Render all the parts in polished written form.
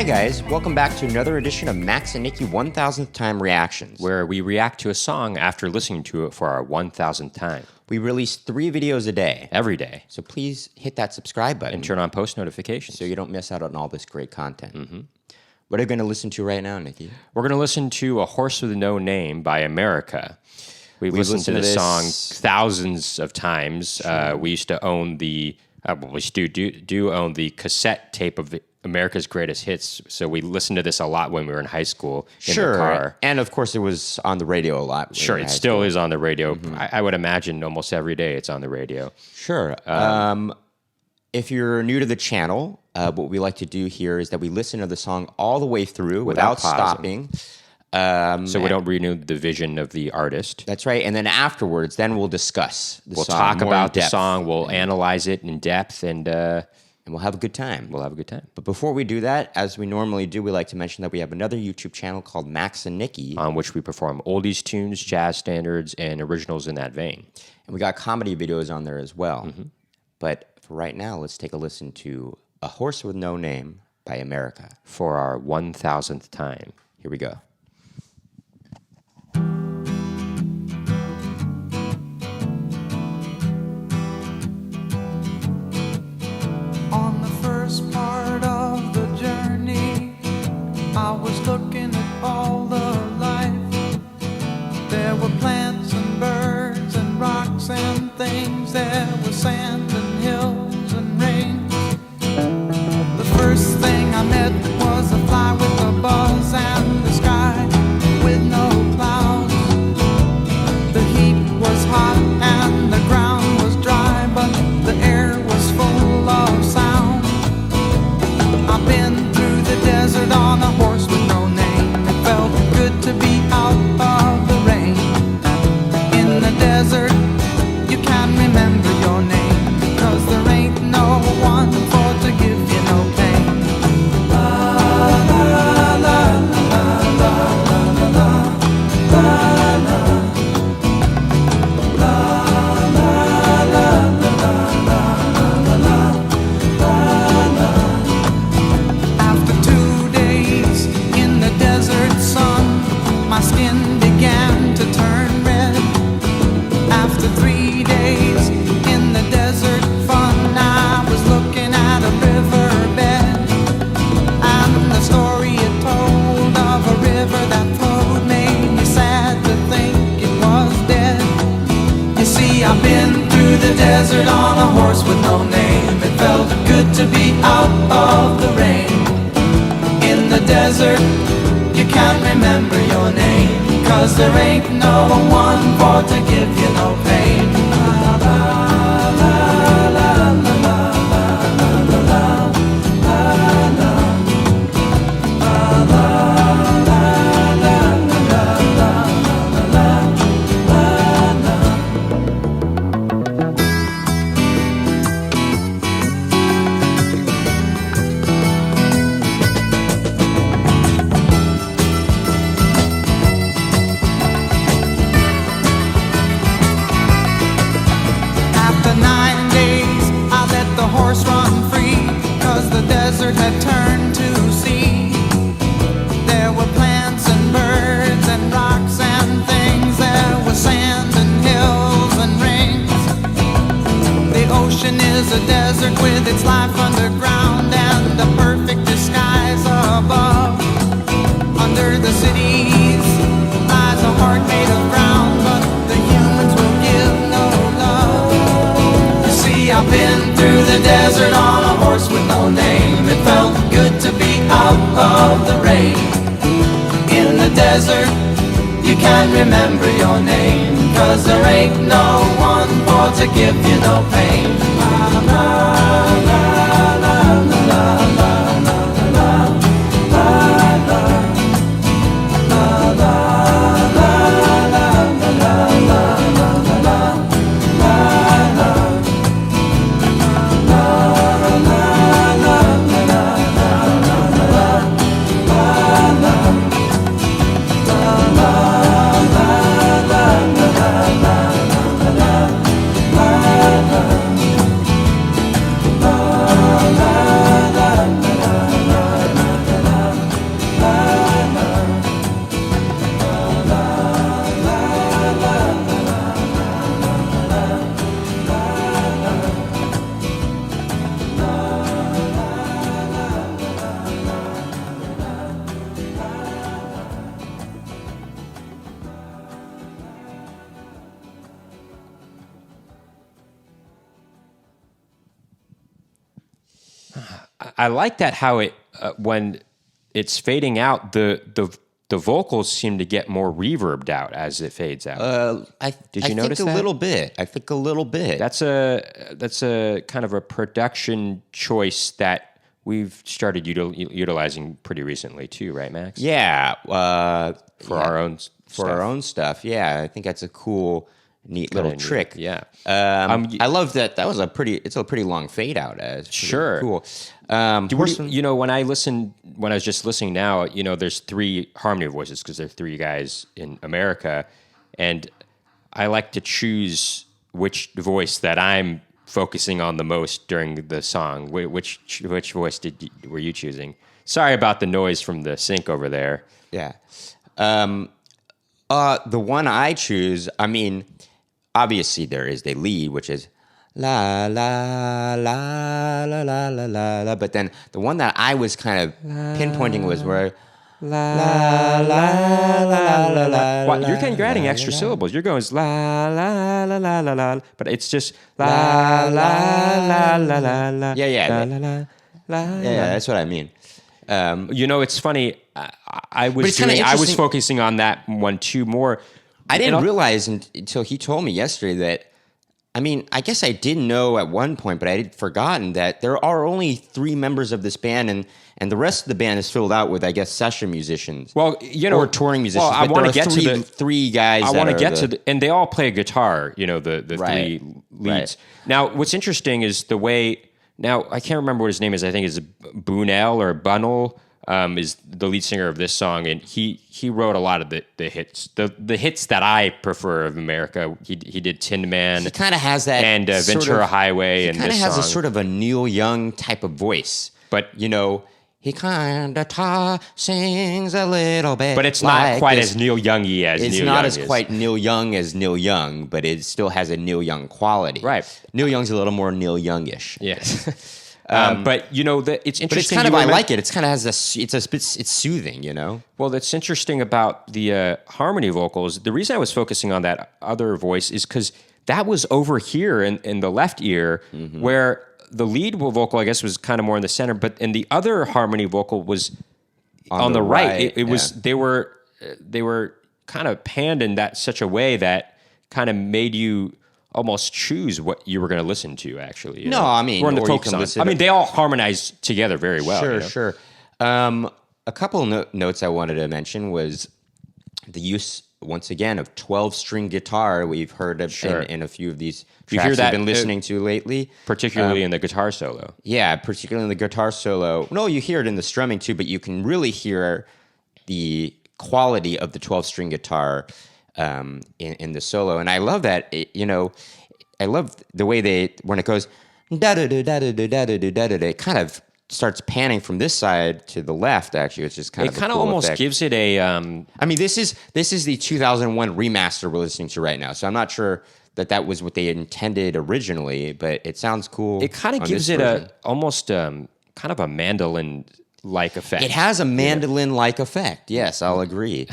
Hi guys, welcome back to another edition of Max and Nicky 1000th Time Reactions, where we react to a song after listening to it for our 1000th time. We release 3 videos a day. Every day. So please hit that subscribe button. And turn on post notifications. So you don't miss out on all this great content. Mm-hmm. What are you going to listen to right now, Nicky? We're going to listen to A Horse with No Name by America. We've listened to this song thousands of times. Sure. We used to own the, we still do own the cassette tape of America's Greatest Hits, so we listened to this a lot when we were in high school in the car. And of course it was on the radio a lot. Sure, it still is on the radio. Mm-hmm. I would imagine almost every day it's on the radio. Sure. If you're new to the channel, what we like to do here is that we listen to the song all the way through without stopping. So we don't renew the vision of the artist. That's right. And then afterwards, we'll discuss the song. We'll talk about the song. We'll analyze it in depth, and we'll have a good time. We'll have a good time. But before we do that, as we normally do, we like to mention that we have another YouTube channel called Max and Nicky, on which we perform oldies tunes, jazz standards, and originals in that vein. And we got comedy videos on there as well. Mm-hmm. But for right now, let's take a listen to A Horse with No Name by America for our 1000th time. Here we go. I was looking at all the life. There were plants and birds and rocks and things. There was sand and hills and rain. The first thing I met was a fly with a buzz and the sky with no clouds. The heat was hot and the ground was dry, but the air was full of sound. I've been through the desert on a horse with no name. It felt good to be out of the rain. In the desert, you can't remember your name, because there ain't no one for to give you no pain. La la la la la la la la la. La la la la la la la la. After 2 days in the desert sun, my skin began to turn red. After 3 days in the desert fun, I was looking at a riverbed, and the story it told of a river that flowed made me sad to think it was dead. You see, I've been through the desert on a horse with no name. It felt good to be out of the rain. In the desert, you can't remember your name, 'cause there ain't no one for to give you no pain. La la la la la la la la la la la. After 9 days, I let the horse run free, 'cause the desert had turned to sea. There were plants and birds and rocks and things. There was sand and hills and rings. The ocean is a desert with its life underground and a perfect disguise above. Under the cities lies a heart made of brown, but the humans will give no love. You see, I've been through the desert on a horse with no name. It felt good to be out of the rain. In the desert, you can't remember your name, 'cause there ain't no one for to give you no pain. La la la la la la la la la la la. La la la la la la la la la. I like that how it when it's fading out, the vocals seem to get more reverbed out as it fades out. Did you notice that? A little bit. I think a little bit. That's a kind of a production choice that we've started utilizing pretty recently too, right, Max? Yeah, For our own our own stuff. Yeah, I think that's a cool, neat little trick. Yeah. I love that. That was a pretty long fade out. Sure. Cool. When I was just listening now, there's 3 harmony voices because there are 3 guys in America, and I like to choose which voice that I'm focusing on the most during the song. Which voice were you choosing? Sorry about the noise from the sink over there. Yeah. The one I choose, I mean, obviously there is the lead, which is la la la la la la la la. But then the one that I was kind of pinpointing was where la la la la la la. Well, you're adding extra syllables. You're going la la la la la la, but it's just la la la la la la. Yeah. La la la. Yeah, that's what I mean. It's funny. I was focusing on that one too more. I didn't realize until he told me yesterday that, I mean, I guess I did know at one point, but I had forgotten that there are only 3 members of this band, and the rest of the band is filled out with, I guess, session musicians. Well, or touring musicians. Well, I want to get to the 3 guys. I want to get to and they all play guitar. The Right. 3 leads. Right. Now, what's interesting is the way. Now, I can't remember what his name is. I think it's Bunel or Bunnell. Is the lead singer of this song, and he wrote a lot of the hits, the hits that I prefer of America. He did Tin Man. He kind of has that, and Ventura Highway, and he kind of this has song. a sort of a Neil Young type of voice, but he kind of sings a little bit. But it's not quite this. as Neil Young-y as it's Neil not Young as is. quite Neil Young as Neil Young, but it still has a Neil Young quality. Right. Neil Young's a little more Neil Youngish. Yes. But it's interesting. But it's kind of I like it. It's kind of has it's soothing. Well, that's interesting about the harmony vocals. The reason I was focusing on that other voice is because that was over here in the left ear, where the lead vocal, I guess, was kind of more in the center, and the other harmony vocal was on the right. It was they were kind of panned in such a way that kind of made you almost choose what you were going to listen to, actually. I mean, or you focus can on. listen I mean, they all harmonize together very well. Sure. A couple notes I wanted to mention was the use, once again, of 12-string guitar. We've heard of in a few of these tracks hear that, we've been listening to lately. Particularly in the guitar solo. Yeah, particularly in the guitar solo. No, you hear it in the strumming too, but you can really hear the quality of the 12-string guitar in the solo. And I love that, I love the way when it goes da-da-da-da-da-da-da-da-da, it kind of starts panning from this side to the left, actually. It's just kind of a cool almost effect. gives it a... I mean, this is the 2001 remaster we're listening to right now, so I'm not sure that was what they intended originally, but it sounds cool. It kind of gives it almost kind of a mandolin-like effect. It has a mandolin-like effect. Yes, I'll agree.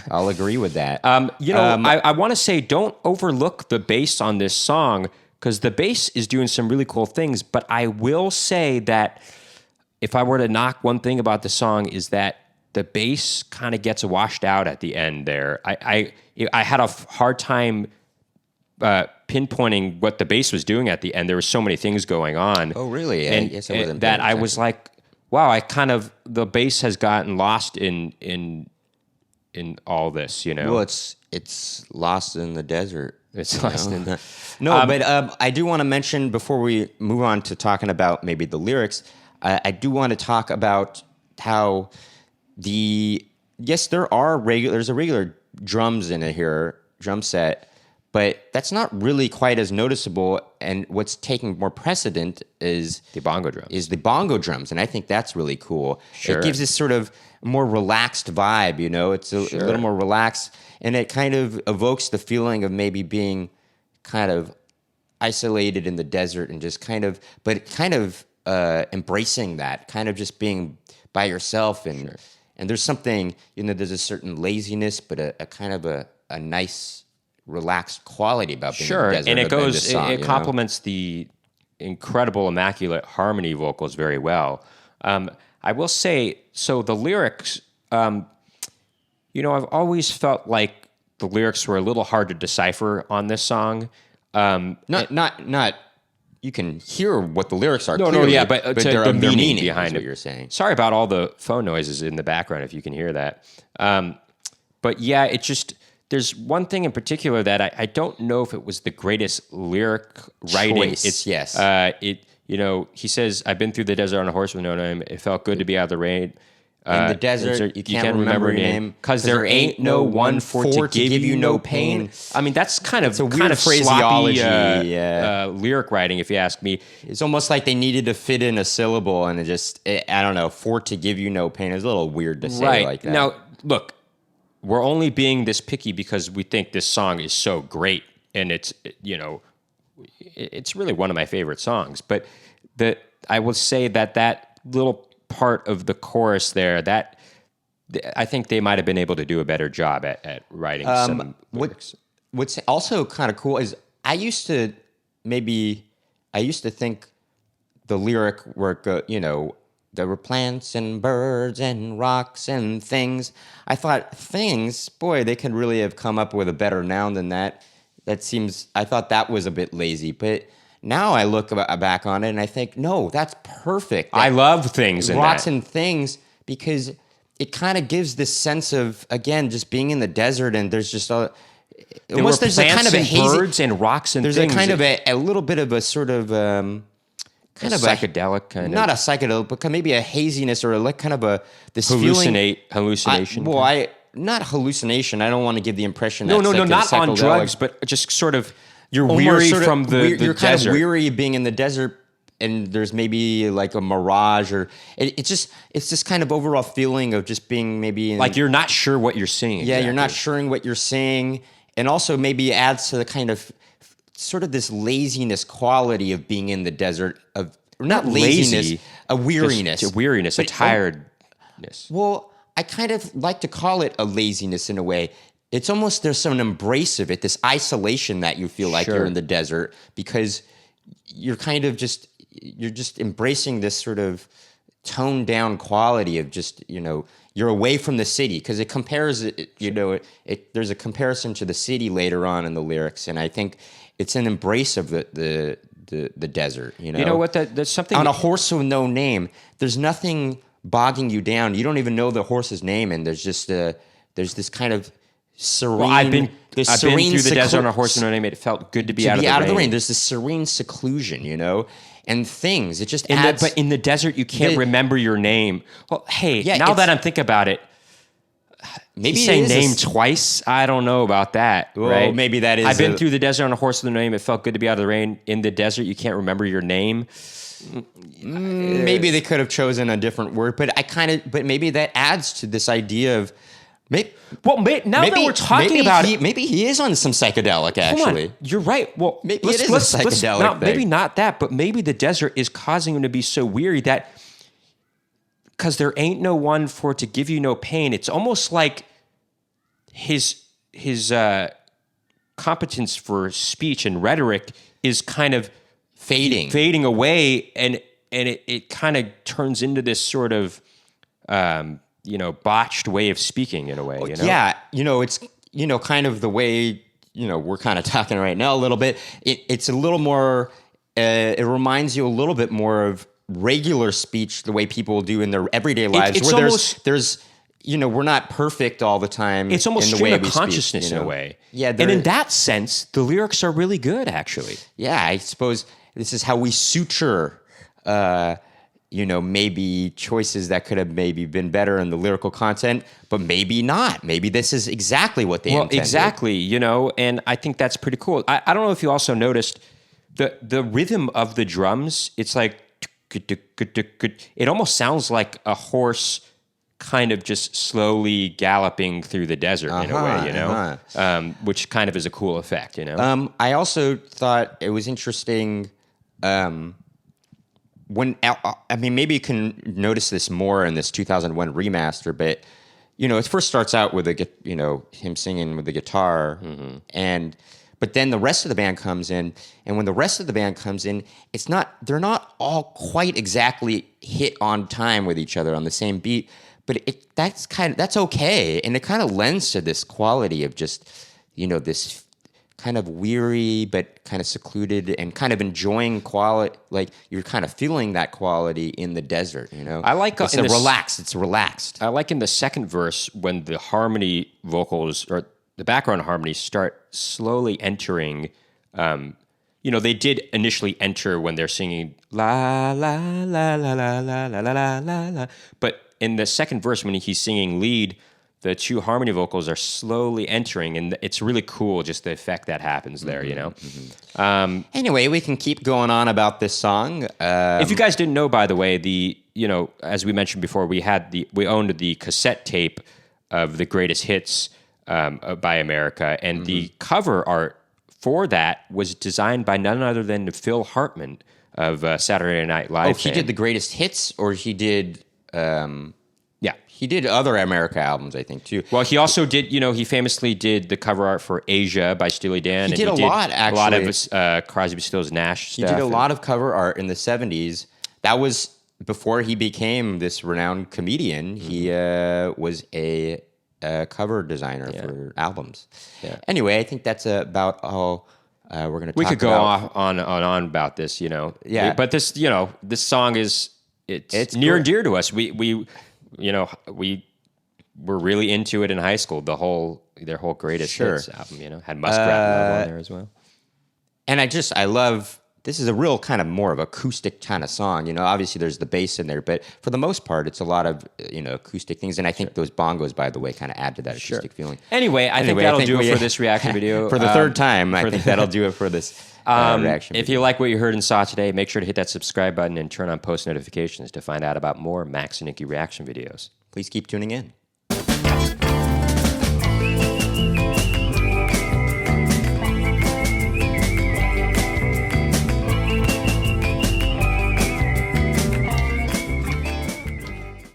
I'll agree with that. I want to say don't overlook the bass on this song, because the bass is doing some really cool things, but I will say that if I were to knock one thing about the song is that the bass kind of gets washed out at the end there. I had a hard time pinpointing what the bass was doing at the end. There were so many things going on. Oh, really? And yes, I wasn't that I was like, wow, the bass has gotten lost in all this, Well, it's lost in the desert. It's lost in the... No, but I do want to mention, before we move on to talking about maybe the lyrics, I do want to talk about how there's a regular drums in it here, drum set, but that's not really quite as noticeable. And what's taking more precedent is the bongo drums. And I think that's really cool. Sure. It gives this sort of more relaxed vibe, It's a little more relaxed, and it kind of evokes the feeling of maybe being kind of isolated in the desert and just kind of embracing that, kind of just being by yourself. And there's something, there's a certain laziness, but a kind of a nice, relaxed quality about being in the desert. And it complements the incredible, immaculate harmony vocals very well. I will say, so the lyrics, I've always felt like the lyrics were a little hard to decipher on this song. Not. You can hear what the lyrics are. No, clearly, yeah, but their meaning behind is what it. you're saying. Sorry about all the phone noises in the background, if you can hear that. But yeah, it just, there's one thing in particular that I don't know if it was the greatest lyric writing. Choice, yes. He says, I've been through the desert on a horse with no name. It felt good to be out of the rain. In the desert, you can't remember your name because there ain't no one for to give you no pain. I mean, that's kind of a weird phraseology. Sloppy, lyric writing, if you ask me. It's almost like they needed to fit in a syllable, and I don't know, for to give you no pain is a little weird to say like that. Now, look, we're only being this picky because we think this song is so great, and it's really one of my favorite songs. But I will say that little part of the chorus there, that I think they might have been able to do a better job at writing some lyrics. What's also kind of cool is I used to think the lyric work, there were plants and birds and rocks and things. I thought things, boy, they could really have come up with a better noun than that. I thought that was a bit lazy, but now I look back on it and I think, no, that's perfect. I love things in rocks that. and things, because it kind of gives this sense of, again, just being in the desert, and there's just there's a kind of a hazy, birds and rocks and there's things. a kind of a little bit of a sort of kind of psychedelic kind of, not a psychedelic, but maybe a haziness or kind of this hallucination. Not hallucination. I don't want to give the impression no, that not on drugs, but just sort of. You're weary from the You're desert. kind of weary of being in the desert, and there's maybe like a mirage, or it's just kind of overall feeling of just being maybe like you're not sure what you're seeing. Yeah, exactly. you're not sure what you're seeing, and also maybe adds to the kind of sort of this laziness quality of being in the desert, of not laziness, a weariness, a tiredness. Well, I kind of like to call it a laziness in a way. It's almost, there's some embrace of it, this isolation that you feel like you're in the desert, because you're kind of you're just embracing this sort of toned down quality of just, you're away from the city, because it compares there's a comparison to the city later on in the lyrics, and I think it's an embrace of the desert. You know what? That's something on a horse with no name. There's nothing bogging you down. You don't even know the horse's name, and there's just there's this kind of serene. Well, I've been through the desert on a horse with no name. It felt good to be out of the rain. There's this serene seclusion, and things. It just adds. But in the desert, you can't remember your name. Well, hey, now that I'm thinking about it, maybe you say name twice. I don't know about that. Well, right? Maybe that is. I've been through the desert on a horse with no name. It felt good to be out of the rain. In the desert, you can't remember your name. Maybe they could have chosen a different word, but but maybe that adds to this idea of. Now that we're talking about it, maybe he is on some psychedelic. Actually, you're right. Well, maybe it is a psychedelic thing. Maybe not that, but maybe the desert is causing him to be so weary that because there ain't no one for to give you no pain. It's almost like his competence for speech and rhetoric is kind of fading away, and it kind of turns into this sort of botched way of speaking in a way. Yeah, it's kind of the way we're kind of talking right now a little bit. It's a little more. It reminds you a little bit more of regular speech, the way people do in their everyday lives, where there's we're not perfect all the time. It's almost in the stream way of we consciousness speak, in a way. Yeah, and in that sense, the lyrics are really good, actually. Yeah, I suppose this is how we suture. Maybe choices that could have maybe been better in the lyrical content, but maybe not. Maybe this is exactly what they intended. Exactly, and I think that's pretty cool. I don't know if you also noticed the rhythm of the drums. It's like, it almost sounds like a horse kind of just slowly galloping through the desert in a way, which kind of is a cool effect, I also thought it was interesting maybe you can notice this more in this 2001 remaster, but it first starts out with him singing with the guitar, But then the rest of the band comes in, and when the rest of the band comes in, they're not all quite exactly hit on time with each other on the same beat, but that's okay, and it kind of lends to this quality of just, this kind of weary but kind of secluded and kind of enjoying quality, like you're kind of feeling that quality in the desert, I like it's relaxed. It's relaxed. I like in the second verse when the harmony vocals or the background harmonies start slowly entering. They did initially enter when they're singing la la la la la la la la la la, but in the second verse when he's singing lead, the two harmony vocals are slowly entering, and it's really cool just the effect that happens there, Anyway, we can keep going on about this song. If you guys didn't know, by the way, as we mentioned before, we owned the cassette tape of the greatest hits by America, and the cover art for that was designed by none other than Phil Hartman of Saturday Night Live. Oh, he did the greatest hits, or he did... Yeah. He did other America albums, I think, too. Well, he also did, he famously did the cover art for Asia by Steely Dan. He did a lot, actually. A lot of Crosby, Stills, Nash stuff. He did a lot of cover art in the 70s. That was before he became this renowned comedian. He was a cover designer for albums. Yeah. Anyway, I think that's about all we're going to talk about. We could go on about this, Yeah. But this, this song it's near and dear to us. We were really into it in high school. Their whole greatest hits album, had Muskrat Love on there as well. And I love, this is a real kind of more of acoustic kind of song. Obviously there's the bass in there, but for the most part, it's a lot of, acoustic things. And I think those bongos, by the way, kind of add to that acoustic feeling. Anyway, I think that'll do it for this reaction video. For the third time, I think that'll do it for this reaction If video. you like what you heard and saw today, make sure to hit that subscribe button and turn on post notifications to find out about more Max and Nicky reaction videos. Please keep tuning in.